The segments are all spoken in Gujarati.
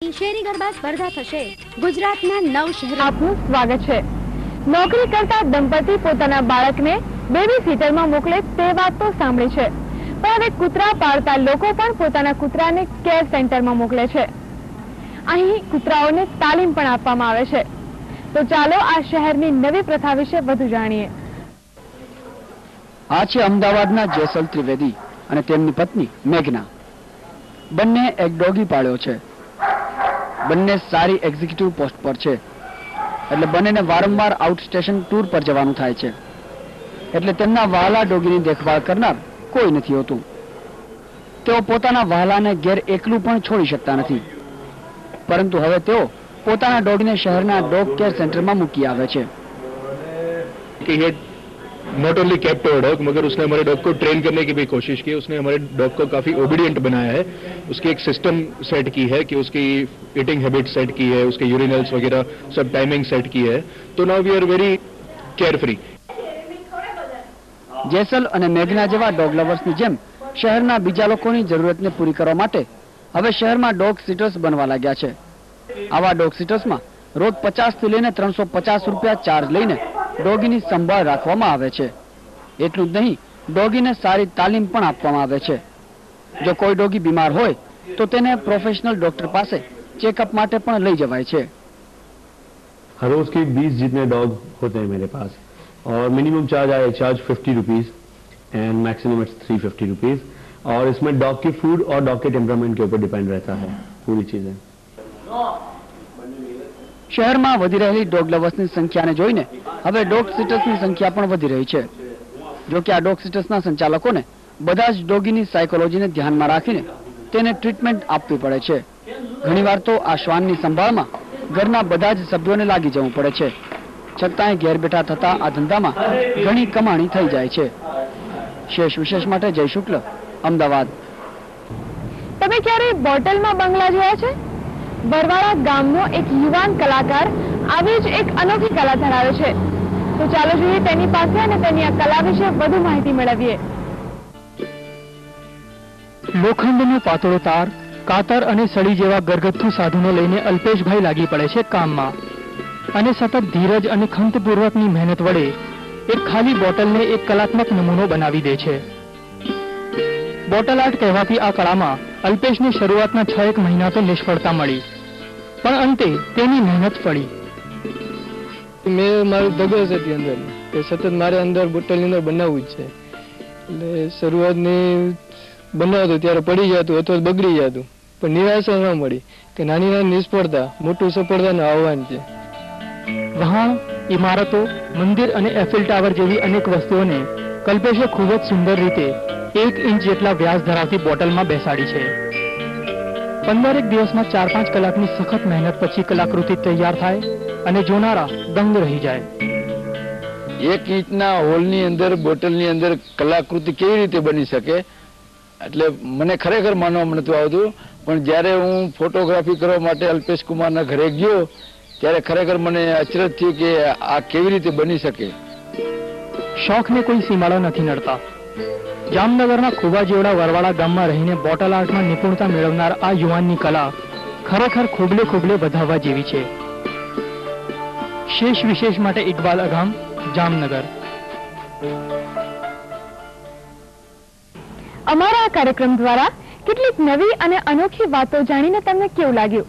વર્ષની શેરી ગરબા સ્પર્ધા થશે ગુજરાતના 9 શહેરો. આપનું સ્વાગત છે. નોકરી કરતા દંપતી પોતાના બાળકને બેબી સીટરમાં મોકલે તે વાત તો સાંભળી છે, પણ હવે કૂતરા પાળતા લોકો પણ પોતાના કૂતરાને કેર સેન્ટરમાં મોકલે છે. અહીં કૂતરાઓને તાલીમ પણ આપવામાં આવે છે. તો ચાલો આ શહેરની નવી પ્રથા વિશે વધુ જાણીએ. આ છે અમદાવાદના જેસલ ત્રિવેદી અને તેમની પત્ની મેઘના. બંને એક ડોગી પાળ્યો છે. બંને સારી એક્ઝિક્યુટિવ પોસ્ટ પર છે, એટલે બંનેને વારંવાર આઉટ સ્ટેશન ટૂર પર જવાનું થાય છે. એટલે તેમના વહાલા ડોગીની દેખભાળ કરનાર કોઈ નથી હોતું. તેઓ પોતાના વહાલાને ઘેર એકલું પણ છોડી શકતા નથી, પરંતુ હવે તેઓ પોતાના ડોગને શહેરના ડોગ કેર સેન્ટરમાં મૂકી આવે છે. Not only kept our dog, मगर उसने हमारे डॉग को ट्रेन करने की भी कोशिश की. उसने हमारे डॉग को काफी ओबीडियंट बनाया है. उसकी एक सिस्टम सेट की है कि उसकी ईटिंग हैबिट सेट की है, उसके यूरिनल्स वगैरह सब टाइमिंग सेट की है. तो now we are very care free. Jesal અને મેઘના જેવા ડોગ લવર્સની જેમ શહેરના બીજા લોકોની જરૂરિયાતને પૂરી કરવા માટે હવે શહેરમાં ડોગ સીટર્સ બનવા લાગ્યા છે. આવા ડોગ સીટર્સમાં રોજ 50 થી લઈને 350 રૂપિયા ચાર્જ લઈને ડોગીની સંભાળ રાખવામાં આવે છે. એટલું જ નહીં, ડોગીને સારી તાલીમ પણ આપવામાં આવે છે. જો કોઈ ડોગી બીમાર હોય તો તેને પ્રોફેશનલ ડોક્ટર પાસે ચેકઅપ માટે પણ લઈ જવાય છે. हर रोज के 20 जितने डॉग होते हैं मेरे पास, और minimum charge I charge 50 rupees and maximum it's 350 rupees. और इसमें डॉग की फूड और डॉग के टेम्परामेंट के ऊपर डिपेंड रहता है पूरी चीजें. શહેરમાં વધી રહેલી ડોગ લવર્સની સંખ્યાને જોઈને હવે ડોગ સીટર્સની સંખ્યા પણ વધી રહી છે. જો કે આ ડોગ સીટર્સના સંચાલકોને બધા જ ડોગીની સાયકોલોજીને ધ્યાનમાં રાખીને તેને ટ્રીટમેન્ટ આપવી પડે છે. ઘણીવાર તો આ શ્વાનની સંભાળમાં ઘરના બધા જ સભ્યોને લાગી જવું પડે છે. છતાંય ઘેર બેઠા થતા આ ધંધામાં ઘણી કમાણી થઈ જાય છે. શેષ વિશેષ માટે જય શુક્લ, અમદાવાદ. તમે ક્યારે બોટલમાં બંગલા જોયા છે? બરવાળા ગામનો એક યુવાન કલાકાર આવી જ એક અનોખી કલા ધરાવે છે. તો ચાલો જોઈએ તેની પાસે અને તેની આ કલા વિશે વધુ માહિતી મેળવીએ. લોખંડનો પાતળો તાર, કાતર અને સળી જેવા ઘરગથ્થુ સાધનો લઈને અલ્પેશભાઈ લાગી પડે છે કામમાં, અને સતત ધીરજ અને ખંતપૂર્વકની મહેનત વડે એક ખાલી બોટલને એક કલાત્મક નમૂનો બનાવી દે છે. બોટલ આર્ટ કહેવાતી આ કળામાં અલ્પેશને શરૂઆતના 6 મહિના તો નિષ્ફળતા મળી, પણ અંતે તેની મહેનત ફળી. મેં મારું ધગસ હતી અંદર કે સતત મારે અંદર બોટલની અંદર બનાવવું જ છે. એટલે શરૂઆતની બનાવતો ત્યારે પડી જતું અથવા બગડી જતું, પણ નિરાશા ન મળી કે નાની નાની નિષ્ફળતા મોટું સફળતાનું આહ્વાન છે. વહાણ, ઇમારતો, મંદિર અને એફિલ ટાવર જેવી અનેક વસ્તુઓને કલ્પેશે ખૂબ જ સુંદર રીતે 1 ઇંચ જેટલા વ્યાસ ધરાવતી બોટલમાં બેસાડી છે. 15 દિવસમાં 4-5 કલાકની સખત મહેનત પછી કલાકૃતિ તૈયાર થાય અને જોનારા દંગ રહી જાય. 1 ઇંચના હોલની અંદર બોટલની અંદર કલાકૃતિ કેવી રીતે બની શકે, એટલે મને ખરેખર માનવા નતું આવતું. પણ જ્યારે હું ફોટોગ્રાફી કરવા માટે અલ્પેશ કુમારના ઘરે ગયો ત્યારે ખરેખર મને અચરજ થયું કે આ કેવી રીતે બની શકે. શોખને કોઈ સીમાડા નથી નડતા. જામનગરના ખુબા જેવડા વરવાળા ગામમાં રહીને બોટલ આર્ટમાં નિપુણતા મેળવનાર આ યુવાનની કલા ખરેખર ખોબલે ખોબલે વધાવવા જેવી છે. શેષ વિશેષ માટે ઇકબાલ અગામ, જામનગર. અમારા આ કાર્યક્રમ દ્વારા કેટલીક નવી અને અનોખી વાતો જાણીને તમને કેવું લાગ્યું?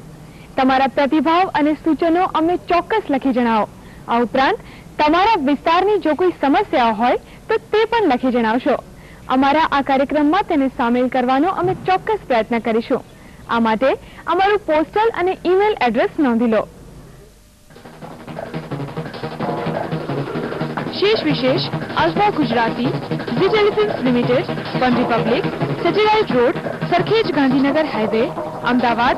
તમારા પ્રતિભાવ અને સૂચનો અમને ચોક્કસ લખી જણાવો. આ ઉપરાંત તમારા વિસ્તારની જો કોઈ સમસ્યા હોય તો તે પણ લખી જણાવશો. અમારા આ કાર્યક્રમમાં તેને સામેલ કરવાનો અમે ચોક્કસ પ્રયત્ન કરીશું. આ માટે અમારું પોસ્ટલ અને ઈમેલ એડ્રેસ નોંધી લો. શેષ વિશેષ અજવા Gujarati, Vijay films limited, one republic, satellite road, Sarkhej Gandhinagar highway, Ahmedabad